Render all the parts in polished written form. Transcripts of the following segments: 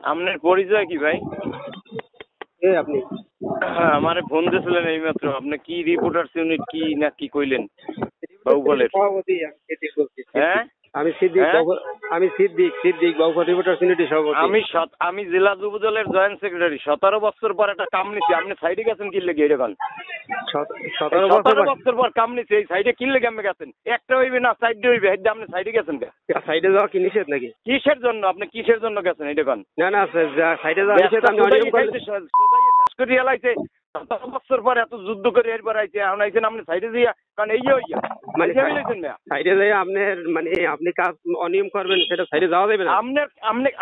আপনার পরিচয় কি ভাই? আপনি আমারে ফোন দিয়েছিলেন এইমাত্র। আপনি কি রিপোর্টার্স ইউনিট কি না কি কইলেন বাহুবলের? সভাপতি হ্যাঁ আমি সিদ্দিক আমি সিদ্দিক বাহুবল রিপোর্টার ইউনিটি সভাপতি। আমি জেলা যুব দলের জয়েন্ট সেক্রেটারি। 17 বছর পর একটা কাম নিছি। আপনি সাইডে গেছেন কি লেগে এটা কোন? 17 বছর পর কাম নিছি। এই সাইডে কি লেগে আপনি গেছেন? একটা হইবে না সাইডে হইবে। এই যে আপনি সাইডে গেছেন কে? সাইডে যাওয়া কি নিষেধ নাকি? কিসের জন্য আপনি কিসের জন্য গেছেন এটা কোন? না সাইডে যাওয়া নিষেধ। আমি অনিয়ম করলে শাসকরি এলাইছে 17 বছর পর এত যুদ্ধ করে এরপর আইছে। এখন আইছেন আপনি সাইডে দিয়া কারণ এই হইয়া মানে হইলেছেন না। সাইডে যাই আপনার মানে আপনি কাজ অনিয়ম করবেন সেটা সাইডে যাওয়া যাবে না।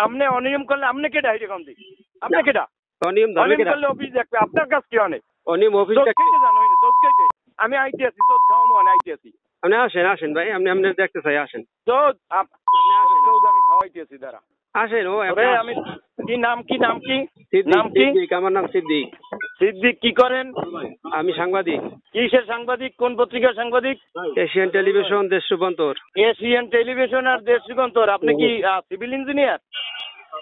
আপনি অনিয়ম করলে আপনি কেডা হইতে কম দিই? আপনি কেডা? অনিয়ম করলে অফিস দেখবে। আপনার কাজ কি অনেক? অনিয়ম অফিস আমি আইতে আছি চোদ খাওয়া মানে আইতে আছি। আপনি আসেন ভাই, আপনি দেখতে চাই আসেন। চোদ আপনি আসেন, আমি খাওয়াইতে আছি দাঁড়া আসেন। আমি কি নাম কি সিদ্দিক, আমার নাম সিদ্দিক। সিদ্দিক কি করেন? আমি সাংবাদিক। কিসের সাংবাদিক? কোন পত্রিকার সাংবাদিক? এশিয়ান টেলিভিশন, দেশ রূপান্তর। এশিয়ান টেলিভিশন আর দেশ রূপান্তর। আপনি কি সিভিল ইঞ্জিনিয়ার?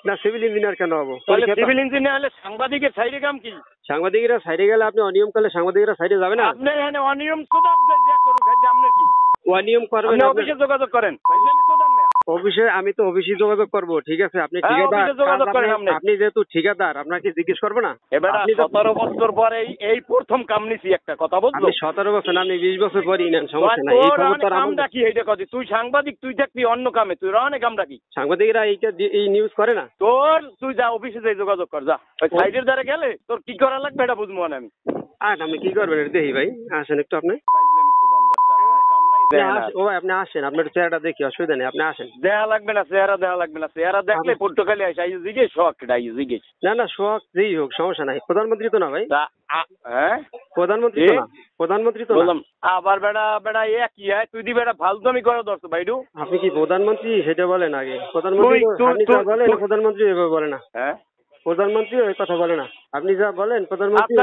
না, সিভিল ইঞ্জিনিয়ার কেন হবো? সিভিল ইঞ্জিনিয়ার হলে সাংবাদিকের সাইডে কাম কি? সাংবাদিকরা সাইডে গেলে আপনি অনিয়ম করলে সাংবাদিকরা সাইডে যাবে না। আপনি এখানে অনিয়ম আপনার কি অনিয়ম করবেন? অফিসে যোগাযোগ করেন। অফিসে আমি তো অফিসে যোগাযোগ করবো, ঠিক আছে। আপনি ঠিকাদার, আপনি যেহেতু ঠিকাদার আপনাকে জিজ্ঞেস করবো না? এবার 17 বছর পরে এই প্রথম কাম নিছি একটা কথা বলছো। আপনি 17 বছর না, আপনি 20 বছর পরই নেন, সমস্যা নাই। এই খবরটা কামটা কি এইটা কথা? তুই সাংবাদিক, তুই থাকবি অন্য কামে, তুই রহনে কামটা কি? সাংবাদিকরা এই নিউজ করে না। তুই যা অফিসে যাই যোগাযোগ কর, যা। ওই সাইডের দ্বারা গেলে তোর কি করা লাগবে এটা বুঝবো না আমি। আপনি কি করবেন এটা দেখি ভাই, আসেন একটু। আপনি আপনি আসেন, আপনার চেহারাটা দেখি, অসুবিধা নেই, আপনি আসেন। চেহারা লাগবে না, চেহারা দেখলে পর্তুগালে আসে জিজ্ঞেস শখ জিজ্ঞেস। না শখ যেই হোক সমস্যা নাই। প্রধানমন্ত্রী তো না ভাই। হ্যাঁ প্রধানমন্ত্রী তো না। আবার বেড়া কি হয় তুই দি বেড়া ফালতুমি করে ধরছ ভাইডু। আপনি কি প্রধানমন্ত্রী সেটা বলেন আগে। প্রধানমন্ত্রী বলেন, প্রধানমন্ত্রী এভাবে বলে না। প্রধানমন্ত্রী ওই কথা বলে না। আপনি যা বলেন প্রধানমন্ত্রী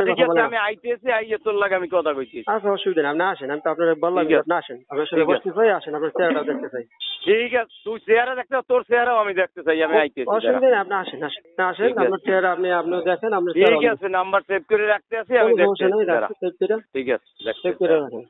আমি আইতেছি, আইয়ে তোর লাগে আমি কথা কইছি। আচ্ছা, অসুবিধা নেই, আপনি আসেন। আমি তো আপনার বললাম আপনি আসেন, আপনার সাথে বসতে চাই, আসেন, আপনার চেহারাটা দেখতে চাই। ঠিক আছে, তুই চেহারা দেখতে, তোর চেহারাও আমি দেখতে চাই। আমি আইতেছি, অসুবিধা নেই, আপনি আসেন আপনার চেহারা আপনিও দেখেন। ঠিক আছে, নাম্বার সেভ করে রাখতে আছি আমি। ঠিক আছে, সেভ করে রাখেন।